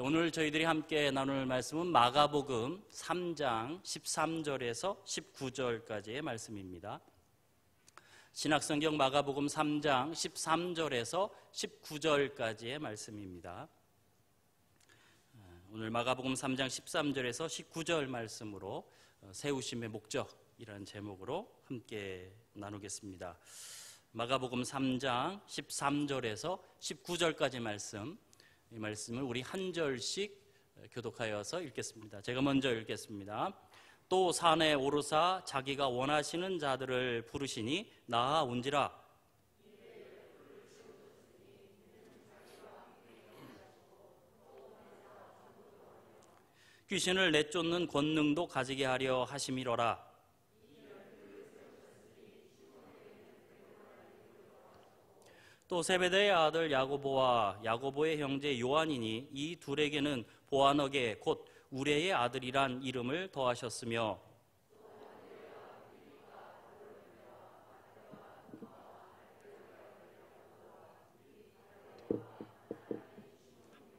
오늘 저희들이 함께 나눌 말씀은 마가복음 3장 13절에서 19절까지의 말씀입니다. 신약성경 마가복음 3장 13절에서 19절까지의 말씀입니다. 오늘 마가복음 3장 13절에서 19절 말씀으로 세우심의 목적이라는 제목으로 함께 나누겠습니다. 마가복음 3장 13절에서 19절까지 말씀, 이 말씀을 우리 한 절씩 교독하여서 읽겠습니다. 제가 먼저 읽겠습니다. 또 산에 오르사 자기가 원하시는 자들을 부르시니 나아온지라. 귀신을 내쫓는 권능도 가지게 하려 하심이로라. 또 세베대의 아들 야고보와 야고보의 형제 요한이니 이 둘에게는 보아너게 곧 우레의 아들이란 이름을 더하셨으며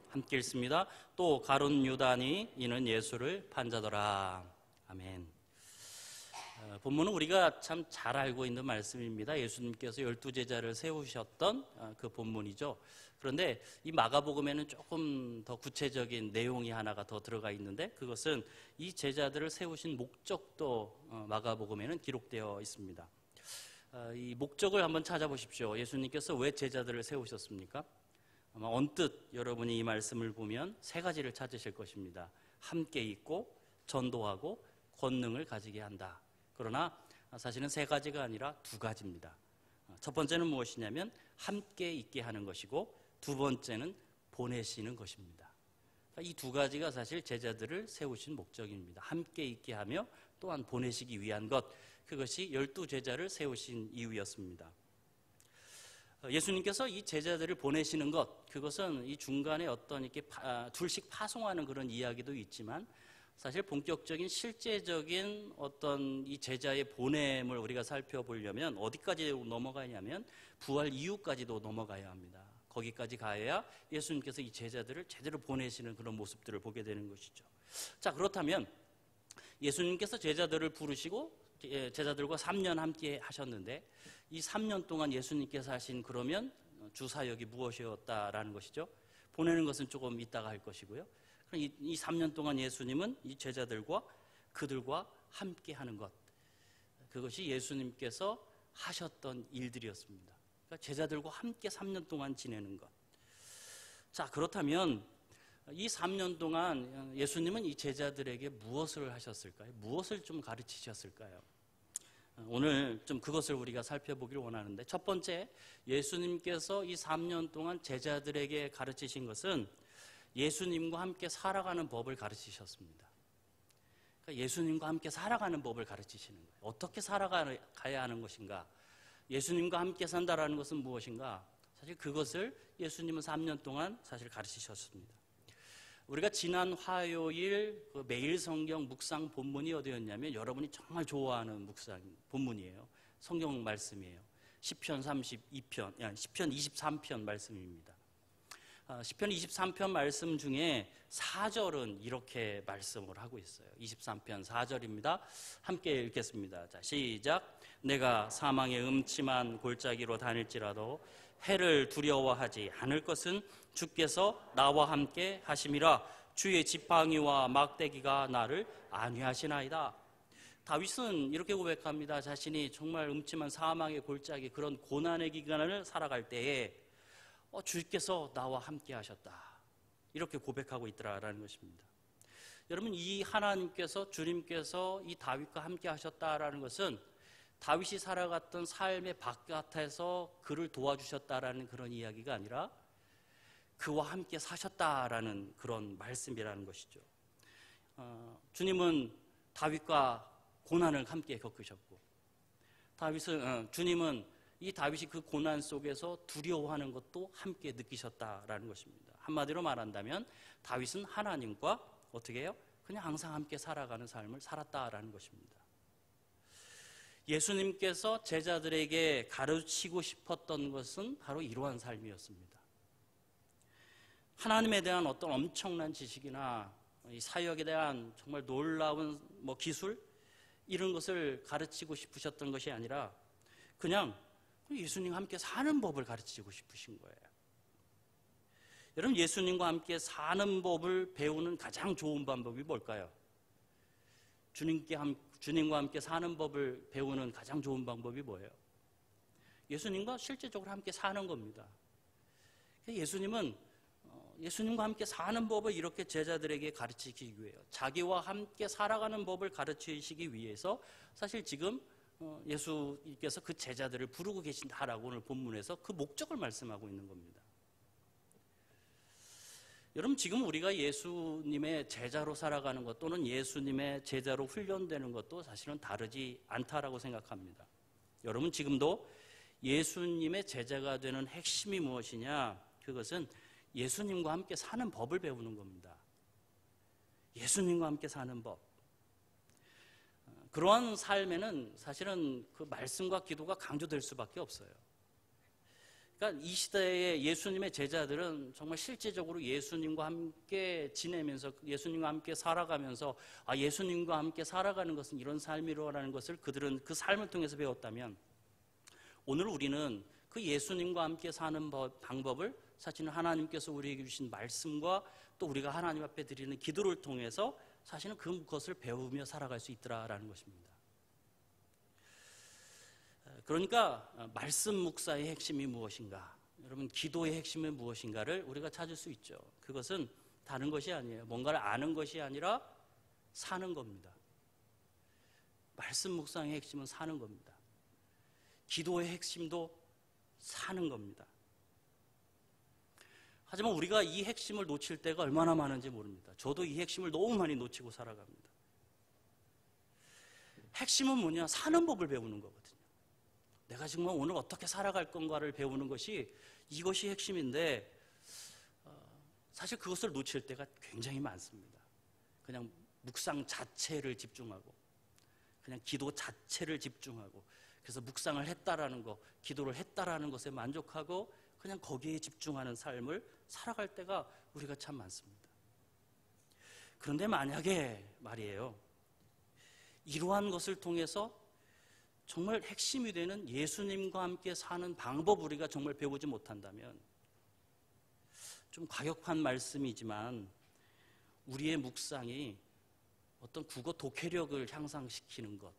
함께 읽습니다. 또 가룟 유다니 이는 예수를 판자더라. 아멘. 본문은 우리가 참 잘 알고 있는 말씀입니다. 예수님께서 12제자를 세우셨던 그 본문이죠. 그런데 이 마가복음에는 조금 더 구체적인 내용이 하나가 더 들어가 있는데 그것은 이 제자들을 세우신 목적도 마가복음에는 기록되어 있습니다. 이 목적을 한번 찾아보십시오. 예수님께서 왜 제자들을 세우셨습니까? 아마 언뜻 여러분이 이 말씀을 보면 세 가지를 찾으실 것입니다. 함께 있고 전도하고 권능을 가지게 한다. 그러나 사실은 세 가지가 아니라 두 가지입니다. 첫 번째는 무엇이냐면 함께 있게 하는 것이고 두 번째는 보내시는 것입니다. 이 두 가지가 사실 제자들을 세우신 목적입니다. 함께 있게 하며 또한 보내시기 위한 것, 그것이 12제자를 세우신 이유였습니다. 예수님께서 이 제자들을 보내시는 것, 그것은 이 중간에 어떤 이렇게 둘씩 파송하는 그런 이야기도 있지만 사실 본격적인 실제적인 어떤 이 제자의 보냄을 우리가 살펴보려면 어디까지 넘어가냐면 부활 이후까지도 넘어가야 합니다. 거기까지 가야 예수님께서 이 제자들을 제대로 보내시는 그런 모습들을 보게 되는 것이죠. 자, 그렇다면 예수님께서 제자들을 부르시고 제자들과 3년 함께 하셨는데 이 3년 동안 예수님께서 하신 그러면 주사역이 무엇이었다라는 것이죠. 보내는 것은 조금 이따가 할 것이고요. 이 3년 동안 예수님은 이 제자들과 그들과 함께 하는 것, 그것이 예수님께서 하셨던 일들이었습니다. 그러니까 제자들과 함께 3년 동안 지내는 것. 자, 그렇다면 이 3년 동안 예수님은 이 제자들에게 무엇을 하셨을까요? 무엇을 좀 가르치셨을까요? 오늘 좀 그것을 우리가 살펴보기를 원하는데, 첫 번째, 예수님께서 이 3년 동안 제자들에게 가르치신 것은 예수님과 함께 살아가는 법을 가르치셨습니다. 그러니까 예수님과 함께 살아가는 법을 가르치시는 거예요. 어떻게 살아가야 하는 것인가? 예수님과 함께 산다라는 것은 무엇인가? 사실 그것을 예수님은 3년 동안 사실 가르치셨습니다. 우리가 지난 화요일 그 매일 성경 묵상 본문이 어디였냐면 여러분이 정말 좋아하는 묵상 본문이에요. 성경 말씀이에요. 시편 23편 말씀입니다. 시편 23편 말씀 중에 4절은 이렇게 말씀을 하고 있어요. 23편 4절입니다. 함께 읽겠습니다. 자, 시작. 내가 사망의 음침한 골짜기로 다닐지라도 해를 두려워하지 않을 것은 주께서 나와 함께 하심이라. 주의 지팡이와 막대기가 나를 안위하시나이다. 다윗은 이렇게 고백합니다. 자신이 정말 음침한 사망의 골짜기, 그런 고난의 기간을 살아갈 때에 주께서 나와 함께 하셨다, 이렇게 고백하고 있더라라는 것입니다. 여러분, 이 하나님께서, 주님께서 이 다윗과 함께 하셨다라는 것은 다윗이 살아갔던 삶의 바깥에서 그를 도와주셨다라는 그런 이야기가 아니라 그와 함께 사셨다라는 그런 말씀이라는 것이죠. 주님은 다윗과 고난을 함께 겪으셨고, 주님은 이 다윗이 그 고난 속에서 두려워하는 것도 함께 느끼셨다라는 것입니다. 한마디로 말한다면 다윗은 하나님과 어떻게 해요? 그냥 항상 함께 살아가는 삶을 살았다라는 것입니다. 예수님께서 제자들에게 가르치고 싶었던 것은 바로 이러한 삶이었습니다. 하나님에 대한 어떤 엄청난 지식이나 이 사역에 대한 정말 놀라운 기술 이런 것을 가르치고 싶으셨던 것이 아니라 그냥 예수님과 함께 사는 법을 가르치고 싶으신 거예요. 여러분, 예수님과 함께 사는 법을 배우는 가장 좋은 방법이 뭘까요? 주님과 함께 사는 법을 배우는 가장 좋은 방법이 뭐예요? 예수님과 실제적으로 함께 사는 겁니다. 예수님과 함께 사는 법을 이렇게 제자들에게 가르치기 위해요. 자기와 함께 살아가는 법을 가르치시기 위해서 사실 지금 예수님께서 그 제자들을 부르고 계신다라고 오늘 본문에서 그 목적을 말씀하고 있는 겁니다. 여러분, 지금 우리가 예수님의 제자로 살아가는 것 또는 예수님의 제자로 훈련되는 것도 사실은 다르지 않다라고 생각합니다. 여러분, 지금도 예수님의 제자가 되는 핵심이 무엇이냐? 그것은 예수님과 함께 사는 법을 배우는 겁니다. 예수님과 함께 사는 법. 그러한 삶에는 사실은 그 말씀과 기도가 강조될 수밖에 없어요. 그러니까 이 시대의 예수님의 제자들은 정말 실제적으로 예수님과 함께 지내면서 예수님과 함께 살아가면서 예수님과 함께 살아가는 것은 이런 삶이라는 것을 그들은 그 삶을 통해서 배웠다면 오늘 우리는 그 예수님과 함께 사는 방법을 사실은 하나님께서 우리에게 주신 말씀과 또 우리가 하나님 앞에 드리는 기도를 통해서 사실은 그것을 배우며 살아갈 수 있더라라는 것입니다. 그러니까 말씀 묵사의 핵심이 무엇인가? 여러분, 기도의 핵심은 무엇인가를 우리가 찾을 수 있죠. 그것은 다른 것이 아니에요. 뭔가를 아는 것이 아니라 사는 겁니다. 말씀 묵상의 핵심은 사는 겁니다. 기도의 핵심도 사는 겁니다. 하지만 우리가 이 핵심을 놓칠 때가 얼마나 많은지 모릅니다. 저도 이 핵심을 너무 많이 놓치고 살아갑니다. 핵심은 뭐냐? 사는 법을 배우는 거거든요. 내가 정말 오늘 어떻게 살아갈 건가를 배우는 것이 이것이 핵심인데 사실 그것을 놓칠 때가 굉장히 많습니다. 그냥 묵상 자체를 집중하고 그냥 기도 자체를 집중하고 그래서 묵상을 했다라는 거, 기도를 했다라는 것에 만족하고 그냥 거기에 집중하는 삶을 살아갈 때가 우리가 참 많습니다. 그런데 만약에 말이에요, 이러한 것을 통해서 정말 핵심이 되는 예수님과 함께 사는 방법 우리가 정말 배우지 못한다면 좀 과격한 말씀이지만 우리의 묵상이 어떤 국어 독해력을 향상시키는 것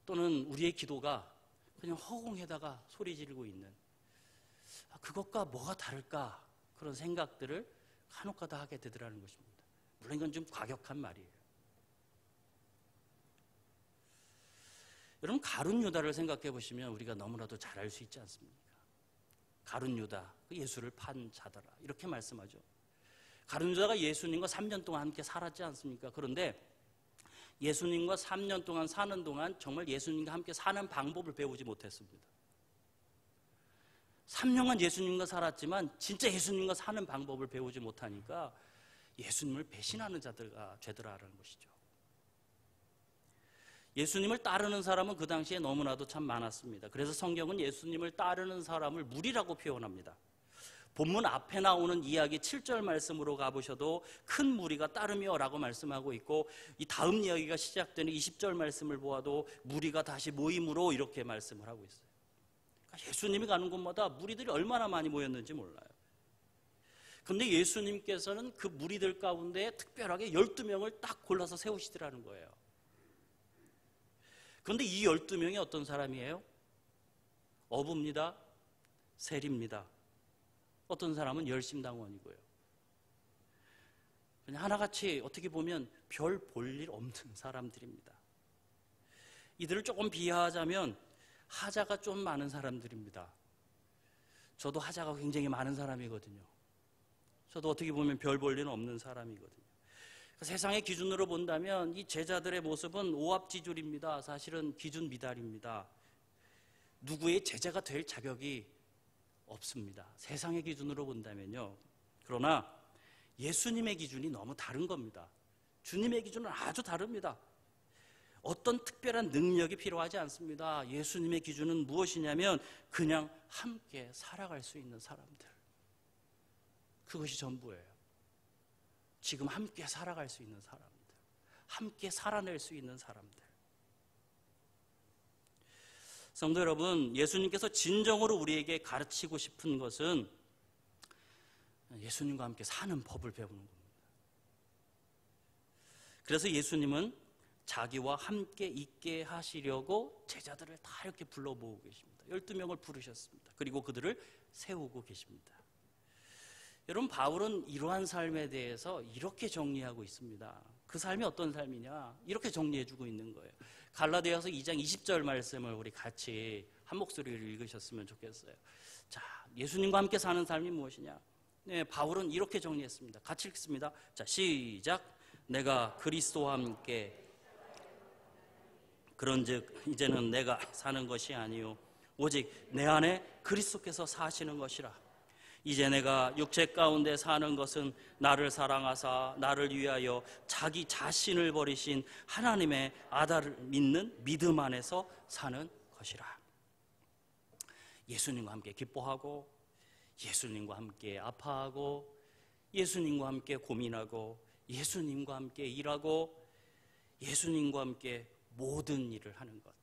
또는 우리의 기도가 그냥 허공에다가 소리 지르고 있는 그것과 뭐가 다를까 그런 생각들을 간혹가다 하게 되더라는 것입니다. 물론 이건 좀 과격한 말이에요. 여러분, 가룟 유다를 생각해 보시면 우리가 너무나도 잘 알 수 있지 않습니까? 가룟 유다, 예수를 판 자더라 이렇게 말씀하죠. 가룟 유다가 예수님과 3년 동안 함께 살았지 않습니까? 그런데 예수님과 3년 동안 사는 동안 정말 예수님과 함께 사는 방법을 배우지 못했습니다. 3년간 예수님과 살았지만 진짜 예수님과 사는 방법을 배우지 못하니까 예수님을 배신하는 자들가 되더라라는 것이죠. 예수님을 따르는 사람은 그 당시에 너무나도 참 많았습니다. 그래서 성경은 예수님을 따르는 사람을 무리라고 표현합니다. 본문 앞에 나오는 이야기 7절 말씀으로 가보셔도 큰 무리가 따르며 라고 말씀하고 있고 이 다음 이야기가 시작되는 20절 말씀을 보아도 무리가 다시 모임으로 이렇게 말씀을 하고 있어요. 그러니까 예수님이 가는 곳마다 무리들이 얼마나 많이 모였는지 몰라요. 그런데 예수님께서는 그 무리들 가운데 특별하게 12명을 딱 골라서 세우시더라는 거예요. 그런데 이 12명이 어떤 사람이에요? 어부입니다. 세리입니다. 어떤 사람은 열심당원이고요. 그냥 하나같이 어떻게 보면 별 볼 일 없는 사람들입니다. 이들을 조금 비하하자면 하자가 좀 많은 사람들입니다. 저도 하자가 굉장히 많은 사람이거든요. 저도 어떻게 보면 별 볼 일은 없는 사람이거든요. 세상의 기준으로 본다면 이 제자들의 모습은 오합지졸입니다. 사실은 기준 미달입니다. 누구의 제자가 될 자격이 없습니다. 세상의 기준으로 본다면요. 그러나 예수님의 기준이 너무 다른 겁니다. 주님의 기준은 아주 다릅니다. 어떤 특별한 능력이 필요하지 않습니다. 예수님의 기준은 무엇이냐면 그냥 함께 살아갈 수 있는 사람들. 그것이 전부예요. 지금 함께 살아갈 수 있는 사람들, 함께 살아낼 수 있는 사람들. 성도 여러분, 예수님께서 진정으로 우리에게 가르치고 싶은 것은 예수님과 함께 사는 법을 배우는 겁니다. 그래서 예수님은 자기와 함께 있게 하시려고 제자들을 다 이렇게 불러 모으고 계십니다. 12명을 부르셨습니다. 그리고 그들을 세우고 계십니다. 여러분, 바울은 이러한 삶에 대해서 이렇게 정리하고 있습니다. 그 삶이 어떤 삶이냐? 이렇게 정리해주고 있는 거예요. 갈라디아서 2장 20절 말씀을 우리 같이 한 목소리를 읽으셨으면 좋겠어요. 자, 예수님과 함께 사는 삶이 무엇이냐? 네, 바울은 이렇게 정리했습니다. 같이 읽습니다. 자, 시작. 내가 그리스도와 함께 그런즉 이제는 내가 사는 것이 아니요 오직 내 안에 그리스도께서 사시는 것이라. 이제 내가 육체 가운데 사는 것은 나를 사랑하사 나를 위하여 자기 자신을 버리신 하나님의 아들을 믿는 믿음 안에서 사는 것이라. 예수님과 함께 기뻐하고, 예수님과 함께 아파하고, 예수님과 함께 고민하고, 예수님과 함께 일하고, 예수님과 함께 모든 일을 하는 것.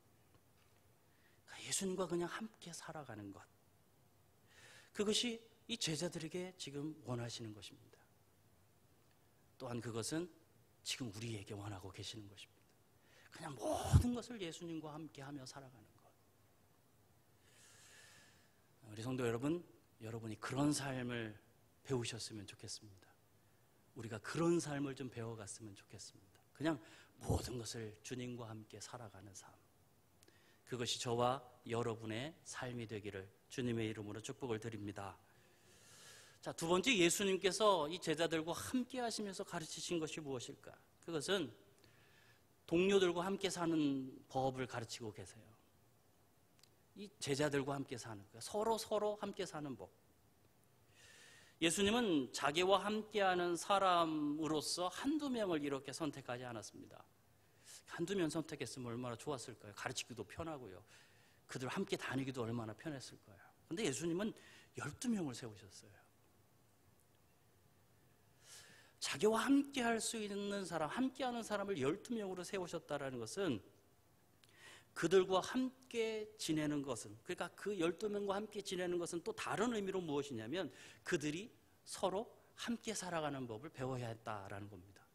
예수님과 그냥 함께 살아가는 것. 그것이 이 제자들에게 지금 원하시는 것입니다. 또한 그것은 지금 우리에게 원하고 계시는 것입니다. 그냥 모든 것을 예수님과 함께 하며 살아가는 것. 우리 성도 여러분, 여러분이 그런 삶을 배우셨으면 좋겠습니다. 우리가 그런 삶을 좀 배워갔으면 좋겠습니다. 그냥 모든 것을 주님과 함께 살아가는 삶. 그것이 저와 여러분의 삶이 되기를 주님의 이름으로 축복을 드립니다. 자, 두 번째, 예수님께서 이 제자들과 함께 하시면서 가르치신 것이 무엇일까? 그것은 동료들과 함께 사는 법을 가르치고 계세요. 이 제자들과 함께 사는 것, 서로 함께 사는 법. 예수님은 자기와 함께하는 사람으로서 한두 명을 이렇게 선택하지 않았습니다. 한두 명 선택했으면 얼마나 좋았을까요? 가르치기도 편하고요. 그들 함께 다니기도 얼마나 편했을 거예요. 그런데 예수님은 12명을 세우셨어요. 자기와 함께 할 수 있는 사람, 함께하는 사람을 12명으로 세우셨다는 것은 그들과 함께 지내는 것은, 그러니까 그 12명과 함께 지내는 것은 또 다른 의미로 무엇이냐면 그들이 서로 함께 살아가는 법을 배워야 했다라는 겁니다.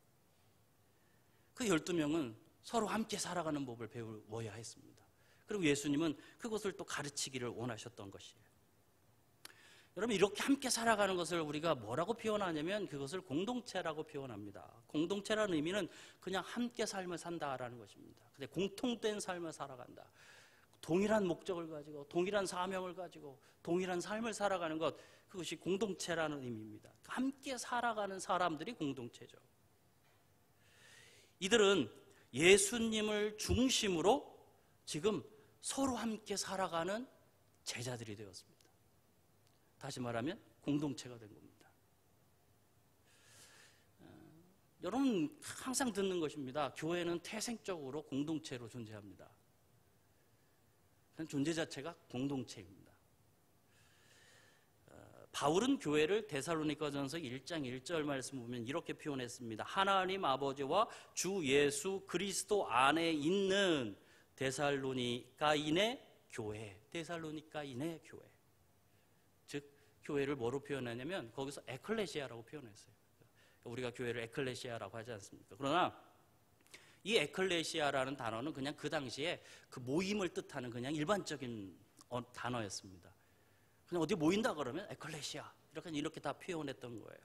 그 12명은 서로 함께 살아가는 법을 배워야 했습니다. 그리고 예수님은 그것을 또 가르치기를 원하셨던 것이에요. 여러분, 이렇게 함께 살아가는 것을 우리가 뭐라고 표현하냐면 그것을 공동체라고 표현합니다. 공동체라는 의미는 그냥 함께 삶을 산다라는 것입니다. 근데 공통된 삶을 살아간다. 동일한 목적을 가지고, 동일한 사명을 가지고, 동일한 삶을 살아가는 것, 그것이 공동체라는 의미입니다. 함께 살아가는 사람들이 공동체죠. 이들은 예수님을 중심으로 지금 서로 함께 살아가는 제자들이 되었습니다. 다시 말하면 공동체가 된 겁니다. 여러분 항상 듣는 것입니다. 교회는 태생적으로 공동체로 존재합니다. 존재 자체가 공동체입니다. 바울은 교회를 데살로니가전서 1장 1절 말씀 보면 이렇게 표현했습니다. 하나님 아버지와 주 예수 그리스도 안에 있는 데살로니가인의 교회. 데살로니가인의 교회. 즉 교회를 뭐로 표현하냐면 거기서 에클레시아라고 표현했어요. 우리가 교회를 에클레시아라고 하지 않습니까? 그러나 이 에클레시아라는 단어는 그냥 그 당시에 그 모임을 뜻하는 그냥 일반적인 단어였습니다. 그냥 어디 모인다 그러면 에클레시아 이렇게 다 표현했던 거예요.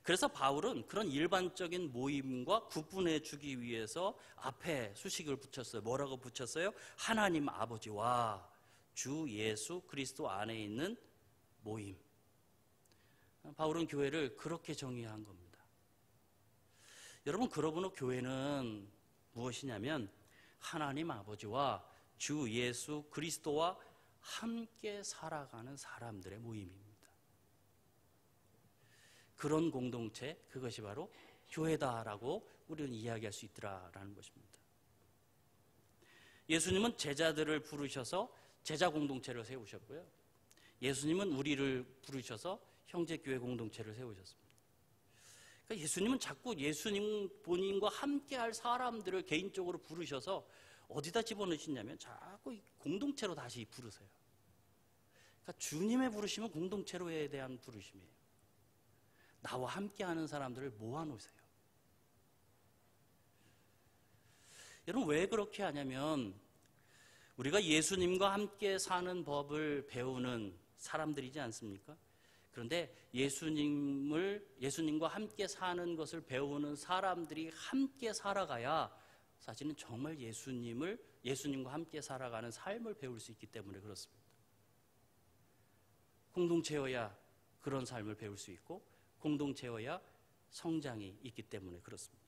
그래서 바울은 그런 일반적인 모임과 구분해 주기 위해서 앞에 수식을 붙였어요. 뭐라고 붙였어요? 하나님 아버지와 주 예수 그리스도 안에 있는 모임. 바울은 교회를 그렇게 정의한 겁니다. 여러분, 그러므로 교회는 무엇이냐면 하나님 아버지와 주 예수 그리스도와 함께 살아가는 사람들의 모임입니다. 그런 공동체, 그것이 바로 교회다라고 우리는 이야기할 수 있더라라는 것입니다. 예수님은 제자들을 부르셔서 제자 공동체를 세우셨고요. 예수님은 우리를 부르셔서 형제교회 공동체를 세우셨습니다. 그러니까 예수님은 자꾸 예수님 본인과 함께할 사람들을 개인적으로 부르셔서 어디다 집어넣으시냐면 자꾸 공동체로 다시 부르세요. 그러니까 주님의 부르심은 공동체로에 대한 부르심이에요. 나와 함께하는 사람들을 모아놓으세요. 여러분 왜 그렇게 하냐면 우리가 예수님과 함께 사는 법을 배우는 사람들이지 않습니까? 그런데 예수님과 함께 사는 것을 배우는 사람들이 함께 살아가야 사실은 정말 예수님과 함께 살아가는 삶을 배울 수 있기 때문에 그렇습니다. 공동체여야 그런 삶을 배울 수 있고 공동체여야 성장이 있기 때문에 그렇습니다.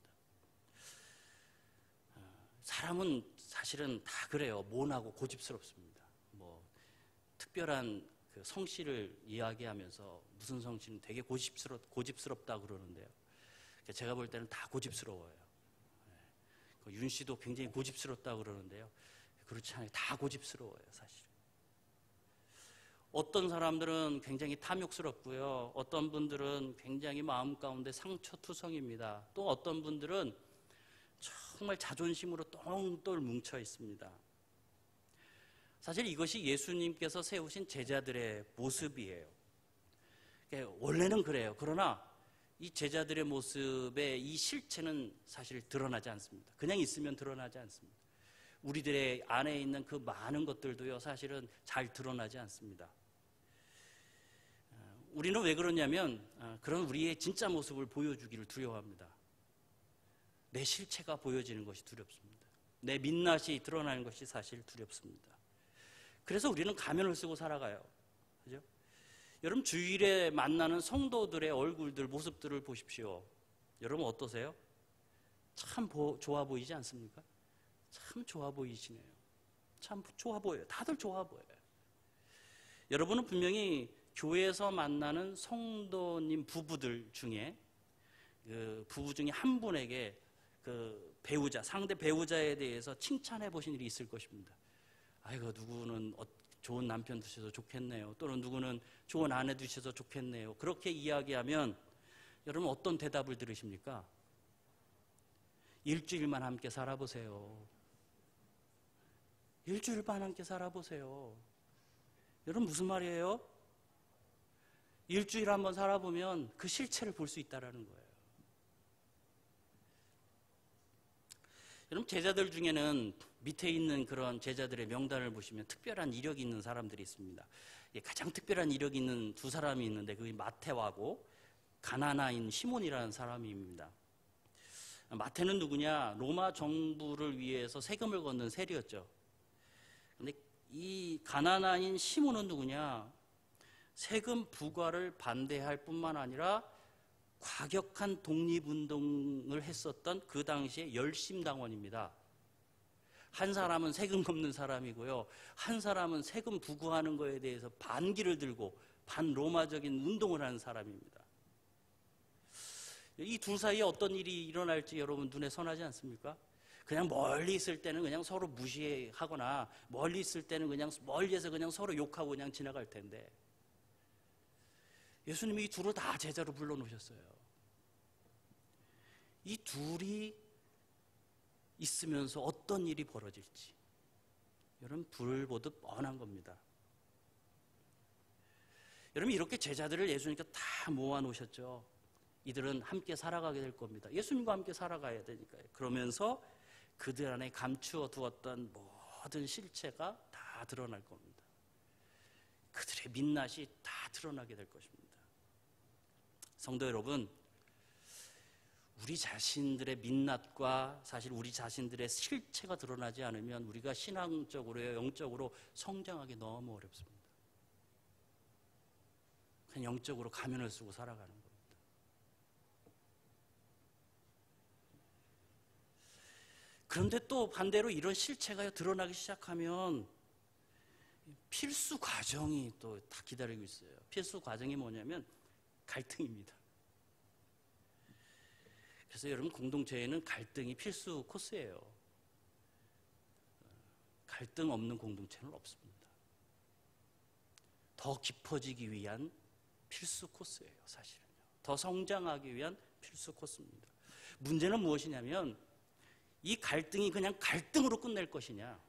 사람은 사실은 다 그래요. 모나고 고집스럽습니다. 특별한 그 성씨를 이야기하면서 무슨 성씨는 되게 고집스럽다 그러는데요. 제가 볼 때는 다 고집스러워요. 윤 씨도 굉장히 고집스럽다 그러는데요. 그렇지 않아요. 다 고집스러워요, 사실. 어떤 사람들은 굉장히 탐욕스럽고요. 어떤 분들은 굉장히 마음 가운데 상처투성입니다. 또 어떤 분들은 정말 자존심으로 똘똘 뭉쳐 있습니다. 사실 이것이 예수님께서 세우신 제자들의 모습이에요. 원래는 그래요. 그러나 이 제자들의 모습의 이 실체는 사실 드러나지 않습니다. 그냥 있으면 드러나지 않습니다. 우리들의 안에 있는 그 많은 것들도요, 사실은 잘 드러나지 않습니다. 우리는 왜 그러냐면 그런 우리의 진짜 모습을 보여주기를 두려워합니다. 내 실체가 보여지는 것이 두렵습니다. 내 민낯이 드러나는 것이 사실 두렵습니다. 그래서 우리는 가면을 쓰고 살아가요. 그죠? 여러분 주일에 만나는 성도들의 얼굴들, 모습들을 보십시오. 여러분 어떠세요? 참 좋아 보이지 않습니까? 참 좋아 보이시네요. 참 좋아 보여요. 다들 좋아 보여요. 여러분은 분명히 교회에서 만나는 성도님 부부들 중에 그 부부 중에 한 분에게 그 상대 배우자에 대해서 칭찬해 보신 일이 있을 것입니다. 아이고 누구는 좋은 남편 두셔서 좋겠네요. 또는 누구는 좋은 아내 두셔서 좋겠네요. 그렇게 이야기하면 여러분 어떤 대답을 들으십니까? 일주일만 함께 살아보세요. 일주일만 함께 살아보세요. 여러분 무슨 말이에요? 일주일 한번 살아보면 그 실체를 볼 수 있다는 거예요. 여러분 제자들 중에는 밑에 있는 그런 제자들의 명단을 보시면 특별한 이력이 있는 사람들이 있습니다. 가장 특별한 이력이 있는 두 사람이 있는데 그게 마태하고 가나나인 시몬이라는 사람입니다. 마태는 누구냐? 로마 정부를 위해서 세금을 걷는 세리였죠. 그런데 이 가나나인 시몬은 누구냐? 세금 부과를 반대할 뿐만 아니라 과격한 독립운동을 했었던 그 당시의 열심당원입니다. 한 사람은 세금 걷는 사람이고요. 한 사람은 세금 부과하는 것에 대해서 반기를 들고 반로마적인 운동을 하는 사람입니다. 이 둘 사이에 어떤 일이 일어날지 여러분 눈에 선하지 않습니까? 그냥 멀리 있을 때는 그냥 서로 무시하거나 멀리 있을 때는 그냥 멀리에서 그냥 서로 욕하고 그냥 지나갈 텐데 예수님이 이 둘을 다 제자로 불러놓으셨어요. 이 둘이 있으면서 어떤 일이 벌어질지 여러분 불 보듯 뻔한 겁니다. 여러분 이렇게 제자들을 예수님께서 다 모아놓으셨죠. 이들은 함께 살아가게 될 겁니다. 예수님과 함께 살아가야 되니까요. 그러면서 그들 안에 감추어 두었던 모든 실체가 다 드러날 겁니다. 그들의 민낯이 다 드러나게 될 것입니다. 성도 여러분, 우리 자신들의 민낯과 사실 우리 자신들의 실체가 드러나지 않으면 우리가 신앙적으로요, 영적으로 성장하기 너무 어렵습니다. 그냥 영적으로 가면을 쓰고 살아가는 겁니다. 그런데 또 반대로 이런 실체가 드러나기 시작하면 필수 과정이 또 다 기다리고 있어요. 필수 과정이 뭐냐면 갈등입니다. 그래서 여러분 공동체에는 갈등이 필수 코스예요. 갈등 없는 공동체는 없습니다. 더 깊어지기 위한 필수 코스예요, 사실은요. 더 성장하기 위한 필수 코스입니다. 문제는 무엇이냐면 이 갈등이 그냥 갈등으로 끝낼 것이냐,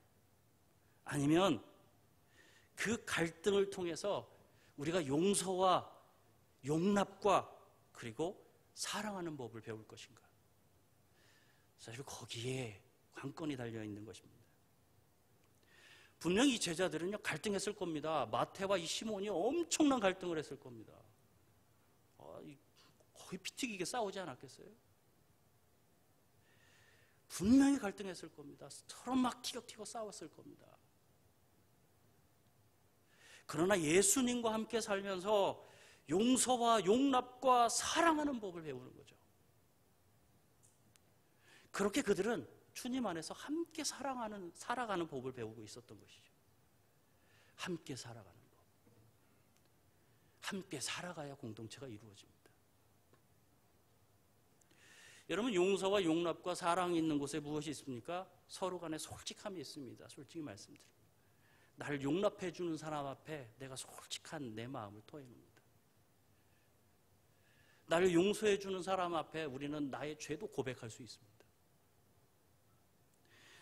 아니면 그 갈등을 통해서 우리가 용서와 용납과 그리고 사랑하는 법을 배울 것인가. 사실 거기에 관건이 달려 있는 것입니다. 분명히 이 제자들은요 갈등했을 겁니다. 마태와 이 시몬이 엄청난 갈등을 했을 겁니다. 거의 피 튀기게 싸우지 않았겠어요? 분명히 갈등했을 겁니다. 서로 막 티격태격 싸웠을 겁니다. 그러나 예수님과 함께 살면서 용서와 용납과 사랑하는 법을 배우는 거죠. 그렇게 그들은 주님 안에서 함께 살아가는 법을 배우고 있었던 것이죠. 함께 살아가는 법. 함께 살아가야 공동체가 이루어집니다. 여러분, 용서와 용납과 사랑이 있는 곳에 무엇이 있습니까? 서로 간에 솔직함이 있습니다. 솔직히 말씀드립니다. 나를 용납해 주는 사람 앞에 내가 솔직한 내 마음을 토해놓습니다. 나를 용서해 주는 사람 앞에 우리는 나의 죄도 고백할 수 있습니다.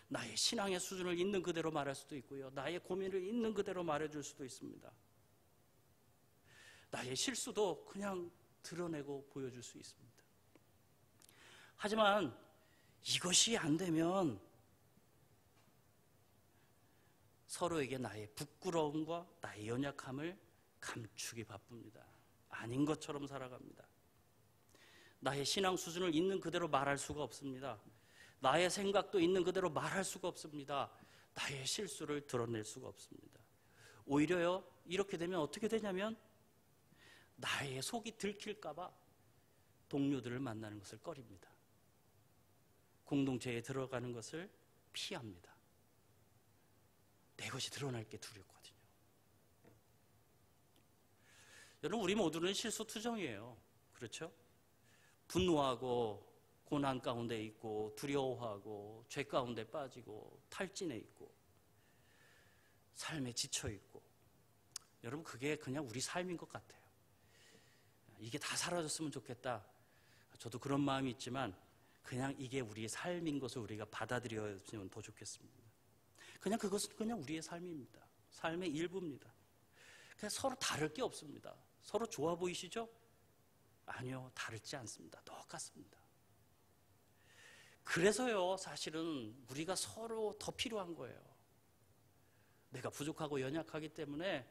나의 신앙의 수준을 있는 그대로 말할 수도 있고요. 나의 고민을 있는 그대로 말해줄 수도 있습니다. 나의 실수도 그냥 드러내고 보여줄 수 있습니다. 하지만 이것이 안 되면 서로에게 나의 부끄러움과 나의 연약함을 감추기 바쁩니다. 아닌 것처럼 살아갑니다. 나의 신앙 수준을 있는 그대로 말할 수가 없습니다. 나의 생각도 있는 그대로 말할 수가 없습니다. 나의 실수를 드러낼 수가 없습니다. 오히려요, 이렇게 되면 어떻게 되냐면 나의 속이 들킬까 봐 동료들을 만나는 것을 꺼립니다. 공동체에 들어가는 것을 피합니다. 내 것이 드러날 게 두렵거든요. 여러분, 우리 모두는 실수투정이에요. 그렇죠? 분노하고 고난 가운데 있고 두려워하고 죄 가운데 빠지고 탈진해 있고 삶에 지쳐 있고, 여러분 그게 그냥 우리 삶인 것 같아요. 이게 다 사라졌으면 좋겠다. 저도 그런 마음이 있지만 그냥 이게 우리의 삶인 것을 우리가 받아들여야면 더 좋겠습니다. 그냥 그것은 그냥 우리의 삶입니다. 삶의 일부입니다. 그냥 서로 다를 게 없습니다. 서로 좋아 보이시죠? 아니요, 다르지 않습니다. 똑같습니다. 그래서요, 사실은 우리가 서로 더 필요한 거예요. 내가 부족하고 연약하기 때문에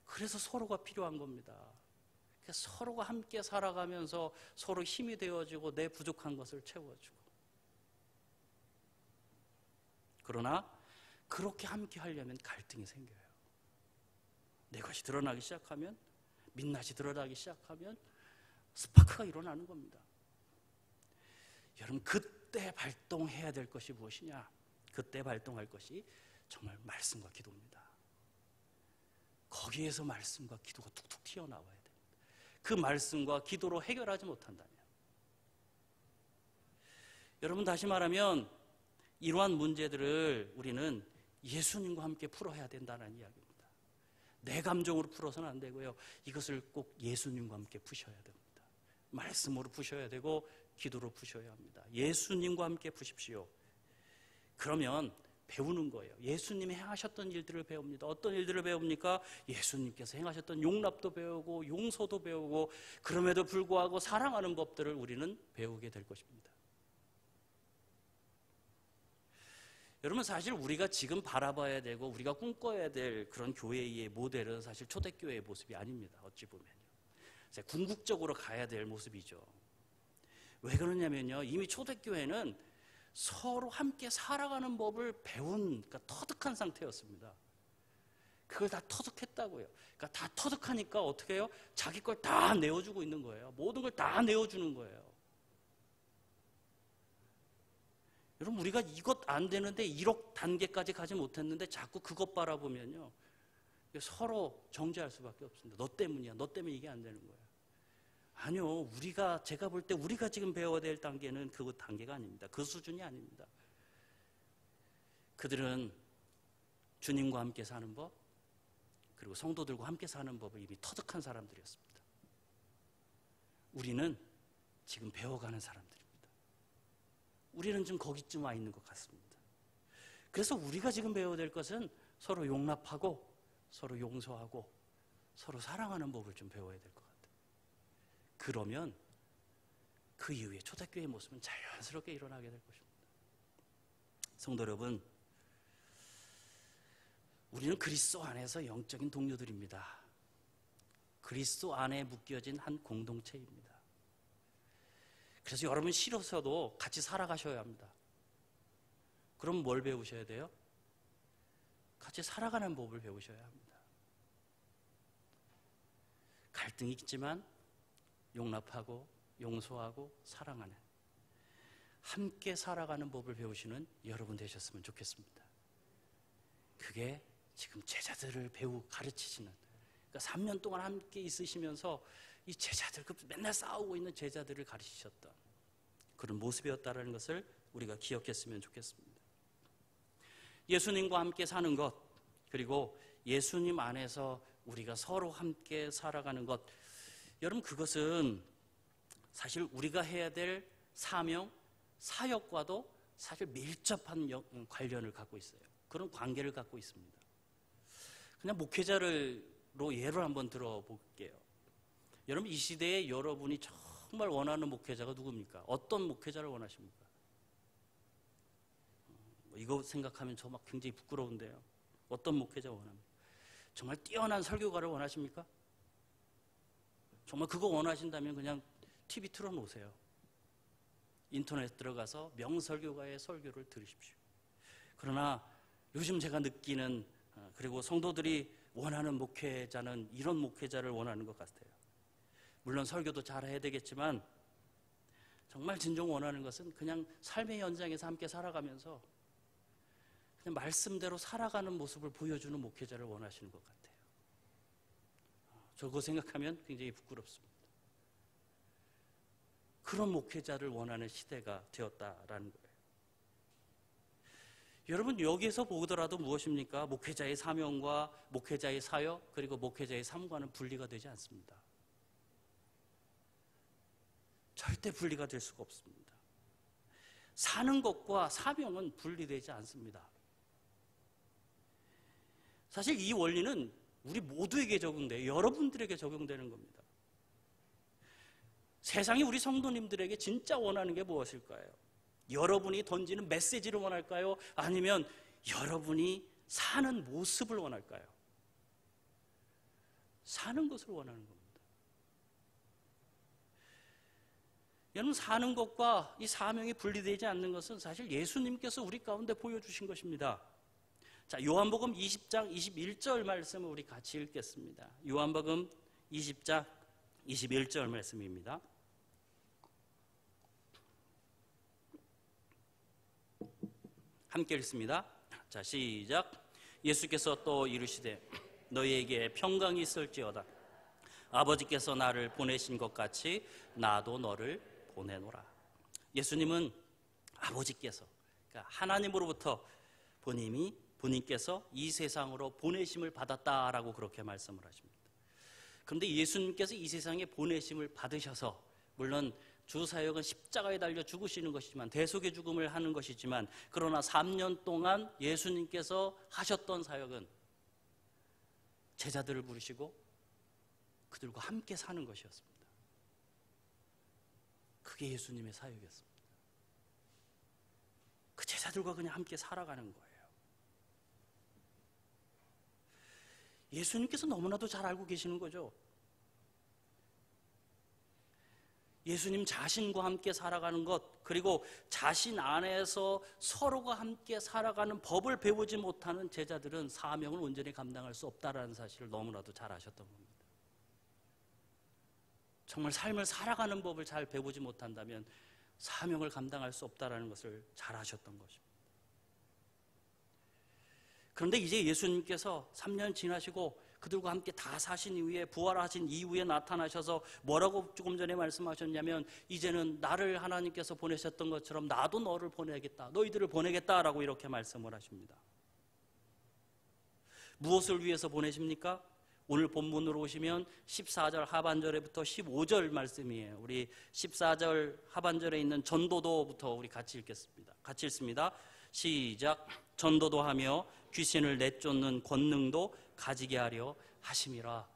그래서 서로가 필요한 겁니다. 서로가 함께 살아가면서 서로 힘이 되어지고 내 부족한 것을 채워주고. 그러나 그렇게 함께 하려면 갈등이 생겨요. 내 것이 드러나기 시작하면, 민낯이 드러나기 시작하면 스파크가 일어나는 겁니다. 여러분, 그때 발동해야 될 것이 무엇이냐? 그때 발동할 것이 정말 말씀과 기도입니다. 거기에서 말씀과 기도가 툭툭 튀어나와야 됩니다. 그 말씀과 기도로 해결하지 못한다면, 여러분, 다시 말하면 이러한 문제들을 우리는 예수님과 함께 풀어야 된다는 이야기입니다. 내 감정으로 풀어서는 안 되고요, 이것을 꼭 예수님과 함께 푸셔야 됩니다. 말씀으로 푸셔야 되고 기도로 푸셔야 합니다. 예수님과 함께 푸십시오. 그러면 배우는 거예요. 예수님이 행하셨던 일들을 배웁니다. 어떤 일들을 배웁니까? 예수님께서 행하셨던 용납도 배우고 용서도 배우고, 그럼에도 불구하고 사랑하는 법들을 우리는 배우게 될 것입니다. 여러분, 사실 우리가 지금 바라봐야 되고 우리가 꿈꿔야 될 그런 교회의 모델은 사실 초대교회의 모습이 아닙니다. 어찌 보면요, 궁극적으로 가야 될 모습이죠. 왜 그러냐면요, 이미 초대교회는 서로 함께 살아가는 법을 배운, 그러니까 터득한 상태였습니다. 그걸 다 터득했다고요. 그러니까 다 터득하니까 어떻게 해요? 자기 걸 다 내어주고 있는 거예요. 모든 걸 다 내어주는 거예요. 여러분, 우리가 이것 안 되는데 1억 단계까지 가지 못했는데 자꾸 그것 바라보면요, 서로 정죄할 수밖에 없습니다. 너 때문이야. 너 때문에 이게 안 되는 거예요. 아니요, 제가 볼 때 우리가 지금 배워야 될 단계는 그 단계가 아닙니다. 그 수준이 아닙니다. 그들은 주님과 함께 사는 법, 그리고 성도들과 함께 사는 법을 이미 터득한 사람들이었습니다. 우리는 지금 배워가는 사람들입니다. 우리는 좀 거기쯤 와 있는 것 같습니다. 그래서 우리가 지금 배워야 될 것은 서로 용납하고 서로 용서하고 서로 사랑하는 법을 좀 배워야 될 것 같아요. 그러면 그 이후에 초대교회의 모습은 자연스럽게 일어나게 될 것입니다. 성도 여러분, 우리는 그리스도 안에서 영적인 동료들입니다. 그리스도 안에 묶여진 한 공동체입니다. 그래서 여러분 싫어서도 같이 살아가셔야 합니다. 그럼 뭘 배우셔야 돼요? 같이 살아가는 법을 배우셔야 합니다. 갈등이 있지만 용납하고 용서하고 사랑하는, 함께 살아가는 법을 배우시는 여러분 되셨으면 좋겠습니다. 그게 지금 제자들을 가르치시는, 그러니까 3년 동안 함께 있으시면서 이 제자들, 맨날 싸우고 있는 제자들을 가르치셨던 그런 모습이었다는 것을 우리가 기억했으면 좋겠습니다. 예수님과 함께 사는 것, 그리고 예수님 안에서 우리가 서로 함께 살아가는 것, 여러분 그것은 사실 우리가 해야 될 사명, 사역과도 사실 밀접한 관련을 갖고 있어요. 그런 관계를 갖고 있습니다. 그냥 목회자로 예를 한번 들어볼게요. 여러분 이 시대에 여러분이 정말 원하는 목회자가 누굽니까? 어떤 목회자를 원하십니까? 이거 생각하면 저 막 굉장히 부끄러운데요. 어떤 목회자 원합니까? 정말 뛰어난 설교가를 원하십니까? 정말 그거 원하신다면 그냥 TV 틀어놓으세요. 인터넷 들어가서 명설교가의 설교를 들으십시오. 그러나 요즘 제가 느끼는, 그리고 성도들이 원하는 목회자는 이런 목회자를 원하는 것 같아요. 물론 설교도 잘해야 되겠지만 정말 진정 원하는 것은 그냥 삶의 현장에서 함께 살아가면서 그냥 말씀대로 살아가는 모습을 보여주는 목회자를 원하시는 것 같아요. 저 그거 생각하면 굉장히 부끄럽습니다. 그런 목회자를 원하는 시대가 되었다라는 거예요. 여러분 여기에서 보더라도 무엇입니까? 목회자의 사명과 목회자의 사역, 그리고 목회자의 삶과는 분리가 되지 않습니다. 절대 분리가 될 수가 없습니다. 사는 것과 사명은 분리되지 않습니다. 사실 이 원리는 우리 모두에게 적용돼요. 여러분들에게 적용되는 겁니다. 세상이 우리 성도님들에게 진짜 원하는 게 무엇일까요? 여러분이 던지는 메시지를 원할까요? 아니면 여러분이 사는 모습을 원할까요? 사는 것을 원하는 겁니다. 여러분 사는 것과 이 사명이 분리되지 않는 것은 사실 예수님께서 우리 가운데 보여주신 것입니다. 자, 요한복음 20장 21절 말씀을 우리 같이 읽겠습니다. 요한복음 20장 21절 말씀입니다. 함께 읽습니다. 자, 시작. 예수께서 또 이르시되 너희에게 평강이 있을지어다. 아버지께서 나를 보내신 것 같이 나도 너를 보내노라. 예수님은 아버지께서, 그러니까 하나님으로부터 본인께서 이 세상으로 보내심을 받았다라고 그렇게 말씀을 하십니다. 그런데 예수님께서 이 세상에 보내심을 받으셔서, 물론 주 사역은 십자가에 달려 죽으시는 것이지만, 대속의 죽음을 하는 것이지만, 그러나 3년 동안 예수님께서 하셨던 사역은 제자들을 부르시고 그들과 함께 사는 것이었습니다. 그게 예수님의 사역이었습니다. 그 제자들과 그냥 함께 살아가는 거예요. 예수님께서 너무나도 잘 알고 계시는 거죠. 예수님 자신과 함께 살아가는 것, 그리고 자신 안에서 서로가 함께 살아가는 법을 배우지 못하는 제자들은 사명을 온전히 감당할 수 없다는 사실을 너무나도 잘 아셨던 겁니다. 정말 삶을 살아가는 법을 잘 배우지 못한다면 사명을 감당할 수 없다는 것을 잘 아셨던 것입니다. 그런데 이제 예수님께서 3년 지나시고 그들과 함께 다 사신 이후에, 부활하신 이후에 나타나셔서 뭐라고 조금 전에 말씀하셨냐면, 이제는 나를 하나님께서 보내셨던 것처럼 나도 너를 보내겠다, 너희들을 보내겠다라고 이렇게 말씀을 하십니다. 무엇을 위해서 보내십니까? 오늘 본문으로 오시면 14절 하반절에부터 15절 말씀이에요. 우리 14절 하반절에 있는 전도도부터 우리 같이 읽겠습니다. 같이 읽습니다. 시작. 전도도 하며 귀신을 내쫓는 권능도 가지게 하려 하심이라.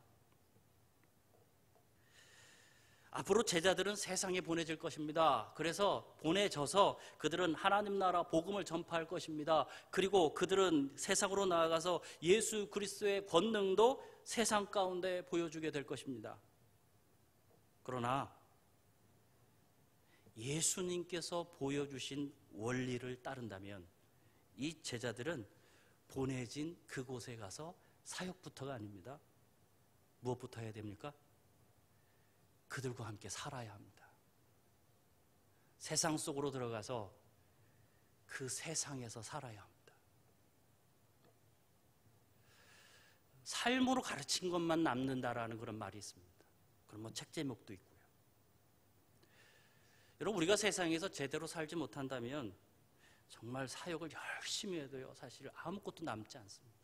앞으로 제자들은 세상에 보내질 것입니다. 그래서 보내져서 그들은 하나님 나라 복음을 전파할 것입니다. 그리고 그들은 세상으로 나아가서 예수 그리스도의 권능도 세상 가운데 보여주게 될 것입니다. 그러나 예수님께서 보여주신 원리를 따른다면 이 제자들은 보내진 그곳에 가서 사역부터가 아닙니다. 무엇부터 해야 됩니까? 그들과 함께 살아야 합니다. 세상 속으로 들어가서 그 세상에서 살아야 합니다. 삶으로 가르친 것만 남는다라는 그런 말이 있습니다. 그런 뭐 책 제목도 있고요. 여러분, 우리가 세상에서 제대로 살지 못한다면 정말 사역을 열심히 해도요, 사실 아무것도 남지 않습니다.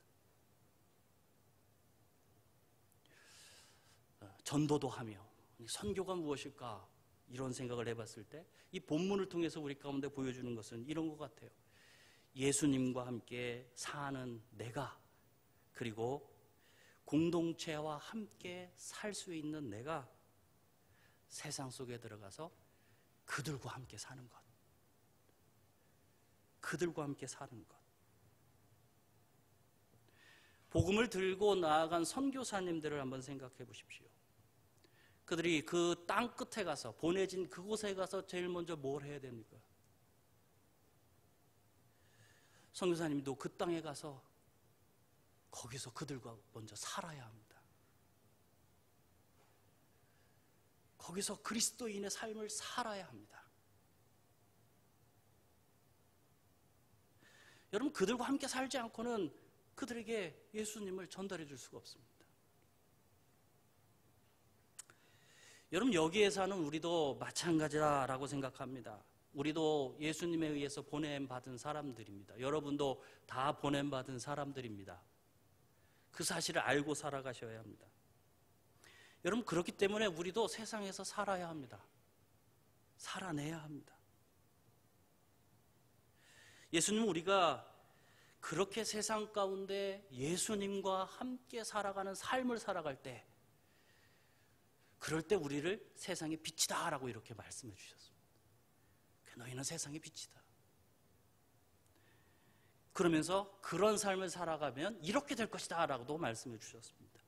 전도도 하며 선교가 무엇일까? 이런 생각을 해봤을 때 이 본문을 통해서 우리 가운데 보여주는 것은 이런 것 같아요. 예수님과 함께 사는 내가, 그리고 공동체와 함께 살 수 있는 내가 세상 속에 들어가서 그들과 함께 사는 것, 그들과 함께 사는 것. 복음을 들고 나아간 선교사님들을 한번 생각해 보십시오. 그들이 그 땅 끝에 가서, 보내진 그곳에 가서 제일 먼저 뭘 해야 됩니까? 선교사님도 그 땅에 가서 거기서 그들과 먼저 살아야 합니다. 거기서 그리스도인의 삶을 살아야 합니다. 여러분, 그들과 함께 살지 않고는 그들에게 예수님을 전달해 줄 수가 없습니다. 여러분, 여기에 사는 우리도 마찬가지라고 생각합니다. 우리도 예수님에 의해서 보냄받은 사람들입니다. 여러분도 다 보냄받은 사람들입니다. 그 사실을 알고 살아가셔야 합니다. 여러분, 그렇기 때문에 우리도 세상에서 살아야 합니다. 살아내야 합니다. 예수님은 우리가 그렇게 세상 가운데 예수님과 함께 살아가는 삶을 살아갈 때, 그럴 때 우리를 세상의 빛이다 라고 이렇게 말씀해 주셨습니다. 너희는 세상의 빛이다. 그러면서 그런 삶을 살아가면 이렇게 될 것이다 라고도 말씀해 주셨습니다.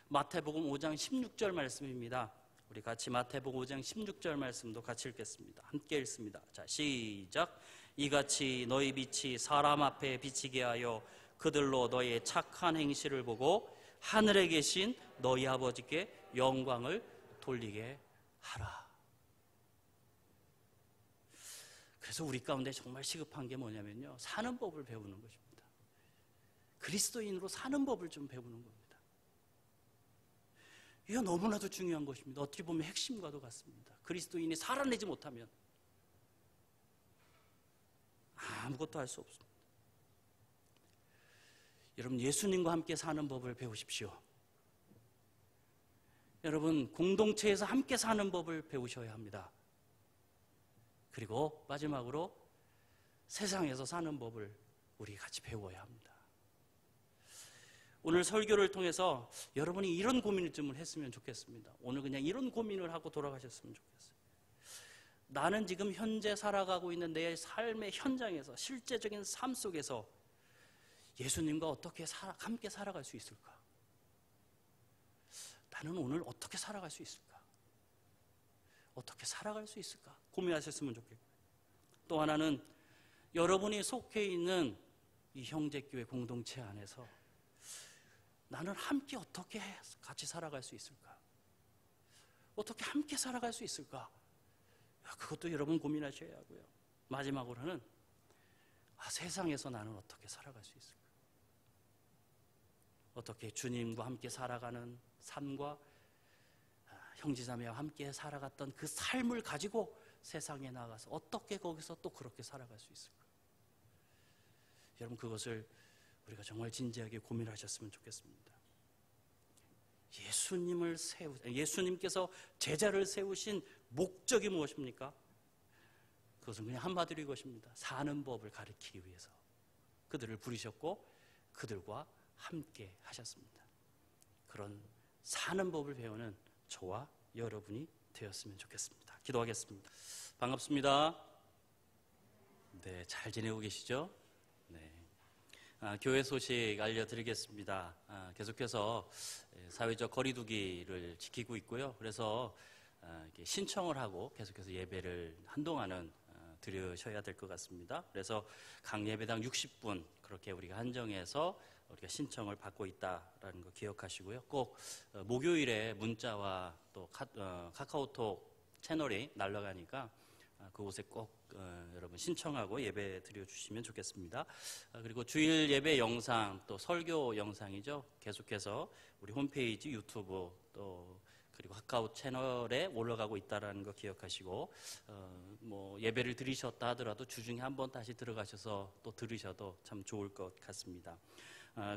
마태복음 5장 16절 말씀입니다. 우리 같이 마태복음 5장 16절 말씀도 같이 읽겠습니다. 함께 읽습니다. 자, 시작. 이같이 너희 빛이 사람 앞에 비치게 하여 그들로 너희의 착한 행실을 보고 하늘에 계신 너희 아버지께 영광을 돌리게 하라. 그래서 우리 가운데 정말 시급한 게 뭐냐면요, 사는 법을 배우는 것입니다. 그리스도인으로 사는 법을 좀 배우는 겁니다. 이거 너무나도 중요한 것입니다. 어떻게 보면 핵심과도 같습니다. 그리스도인이 살아내지 못하면 아무것도 할 수 없습니다. 여러분, 예수님과 함께 사는 법을 배우십시오. 여러분, 공동체에서 함께 사는 법을 배우셔야 합니다. 그리고 마지막으로 세상에서 사는 법을 우리 같이 배워야 합니다. 오늘 설교를 통해서 여러분이 이런 고민을 좀 했으면 좋겠습니다. 오늘 그냥 이런 고민을 하고 돌아가셨으면 좋겠어요. 나는 지금 현재 살아가고 있는 내 삶의 현장에서, 실제적인 삶 속에서 예수님과 어떻게 함께 살아갈 수 있을까? 나는 오늘 어떻게 살아갈 수 있을까? 어떻게 살아갈 수 있을까? 고민하셨으면 좋겠고요. 또 하나는 여러분이 속해 있는 이 형제교회 공동체 안에서 나는 함께 어떻게 같이 살아갈 수 있을까? 어떻게 함께 살아갈 수 있을까? 그것도 여러분 고민하셔야 하고요. 마지막으로는 세상에서 나는 어떻게 살아갈 수 있을까? 어떻게 주님과 함께 살아가는 삶과 형제자매와 함께 살아갔던 그 삶을 가지고 세상에 나가서 어떻게 거기서 또 그렇게 살아갈 수 있을까? 여러분, 그것을 우리가 정말 진지하게 고민하셨으면 좋겠습니다. 예수님께서 제자를 세우신 목적이 무엇입니까? 그것은 그냥 한마디로 이것입니다. 사는 법을 가르치기 위해서 그들을 부르셨고 그들과 함께 하셨습니다. 그런 사는 법을 배우는 저와 여러분이 되었으면 좋겠습니다. 기도하겠습니다. 반갑습니다. 네, 잘 지내고 계시죠? 네. 교회 소식 알려드리겠습니다. 계속해서 사회적 거리두기를 지키고 있고요. 그래서 이렇게 신청을 하고 계속해서 예배를 한동안은 드리셔야 될 것 같습니다. 그래서 각 예배당 60분 그렇게 우리가 한정해서 우리가 신청을 받고 있다라는 거 기억하시고요. 꼭 목요일에 문자와 또 카카오톡 채널이 날아가니까 그곳에 꼭 여러분 신청하고 예배 드려주시면 좋겠습니다. 그리고 주일 예배 영상 또 설교 영상이죠. 계속해서 우리 홈페이지, 유튜브 또 그리고 카카오 채널에 올라가고 있다는 거 기억하시고 뭐 예배를 드리셨다 하더라도 주중에 한번 다시 들어가셔서 또 들으셔도 참 좋을 것 같습니다.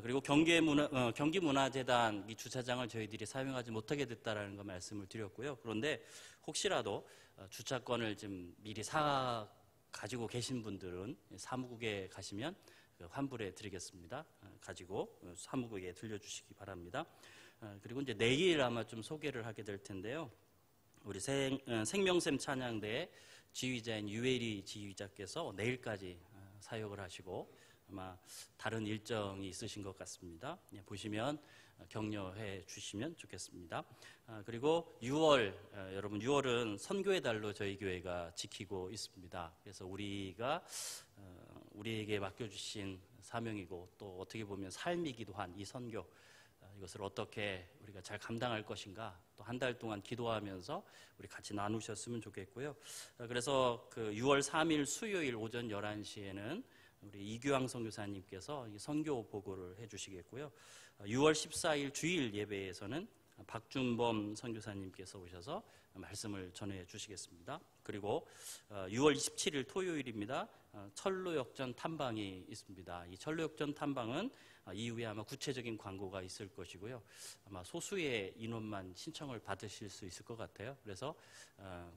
그리고 경기문화재단 이 주차장을 저희들이 사용하지 못하게 됐다라는 거 말씀을 드렸고요. 그런데 혹시라도 주차권을 좀 미리 가지고 계신 분들은 사무국에 가시면 환불해 드리겠습니다. 가지고 사무국에 들려주시기 바랍니다. 그리고 이제 내일 아마 좀 소개를 하게 될 텐데요. 우리 생명샘 찬양대 지휘자인 유혜리 지휘자께서 내일까지 사역을 하시고 아마 다른 일정이 있으신 것 같습니다. 보시면 격려해 주시면 좋겠습니다. 그리고 6월, 여러분 6월은 선교의 달로 저희 교회가 지키고 있습니다. 그래서 우리에게 맡겨주신 사명이고 또 어떻게 보면 삶이기도 한 이 선교, 이것을 어떻게 우리가 잘 감당할 것인가 또 한 달 동안 기도하면서 우리 같이 나누셨으면 좋겠고요. 그래서 그 6월 3일 수요일 오전 11시에는 우리 이규왕 선교사님께서 선교 보고를 해주시겠고요. 6월 14일 주일 예배에서는 박준범 선교사님께서 오셔서 말씀을 전해 주시겠습니다. 그리고 6월 27일 토요일입니다. 철로역전 탐방이 있습니다. 이 철로역전 탐방은 이후에 아마 구체적인 광고가 있을 것이고요. 아마 소수의 인원만 신청을 받으실 수 있을 것 같아요. 그래서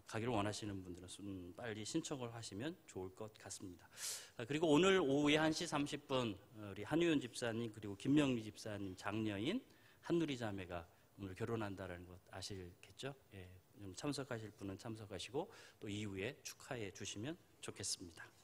가기를 원하시는 분들은 빨리 신청을 하시면 좋을 것 같습니다. 그리고 오늘 오후에 1시 30분 우리 한유연 집사님 그리고 김명리 집사님 장녀인 한누리 자매가 오늘 결혼한다는 것 아시겠죠? 예, 좀 참석하실 분은 참석하시고 또 이후에 축하해 주시면 좋겠습니다.